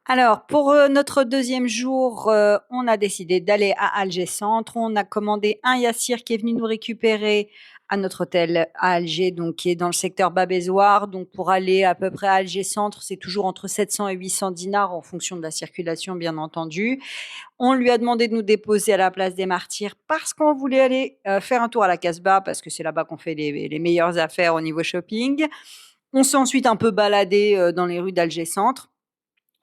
Alors, pour, notre deuxième jour, on a décidé d'aller à Alger Centre. On a commandé un yassir qui est venu nous récupérer à notre hôtel à Alger, donc qui est dans le secteur Babézoar. Donc pour aller à peu près à Alger Centre, c'est toujours entre 700 et 800 dinars en fonction de la circulation, bien entendu. On lui a demandé de nous déposer à la place des Martyrs parce qu'on voulait aller, faire un tour à la Casbah parce que c'est là-bas qu'on fait les meilleures affaires au niveau shopping. On s'est ensuite un peu baladé, dans les rues d'Alger Centre.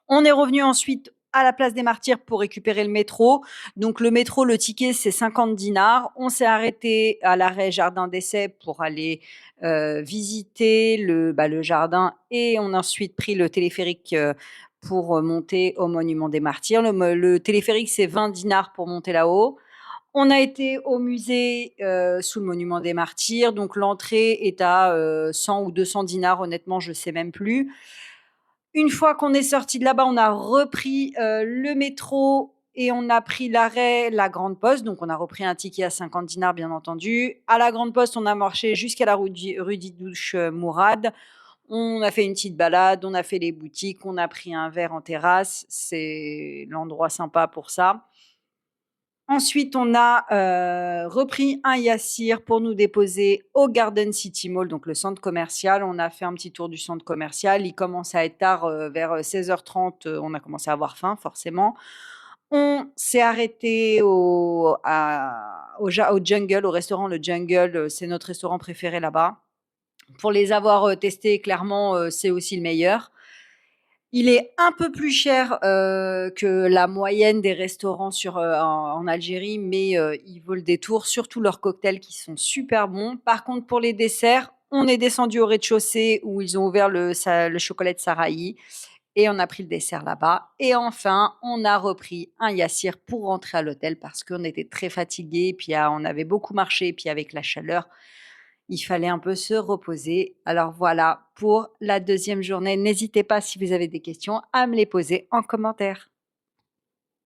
On est revenu ensuite à la place des Martyrs pour récupérer le métro. Donc le métro, le ticket, c'est 50 dinars. On s'est arrêté à l'arrêt Jardin d'Essai pour aller visiter le jardin et on a ensuite pris le téléphérique pour monter au Monument des Martyrs. Le téléphérique, c'est 20 dinars pour monter là-haut. On a été au musée sous le Monument des Martyrs. Donc l'entrée est à 100 ou 200 dinars, honnêtement, je ne sais même plus. Une fois qu'on est sorti de là-bas, on a repris le métro et on a pris l'arrêt La Grande Poste. Donc, on a repris un ticket à 50 dinars, bien entendu. À La Grande Poste, on a marché jusqu'à la rue Didouche Mourad. On a fait une petite balade, on a fait les boutiques, on a pris un verre en terrasse. C'est l'endroit sympa pour ça. Ensuite, on a repris un yassir pour nous déposer au Garden City Mall, donc le centre commercial. On a fait un petit tour du centre commercial. Il commence à être tard, vers 16h30. On a commencé à avoir faim, forcément. On s'est arrêté au Jungle, au restaurant Le Jungle. C'est notre restaurant préféré là-bas. Pour les avoir testés, clairement, c'est aussi le meilleur. Il est un peu plus cher, que la moyenne des restaurants en Algérie, mais il vaut le détour, surtout leurs cocktails qui sont super bons. Par contre, pour les desserts, on est descendu au rez-de-chaussée où ils ont ouvert le chocolat de Sarahi et on a pris le dessert là-bas et enfin, on a repris un yassir pour rentrer à l'hôtel parce qu'on était très fatigués, puis, on avait beaucoup marché, puis avec la chaleur, il fallait un peu se reposer. Alors voilà pour la deuxième journée. N'hésitez pas si vous avez des questions à me les poser en commentaire.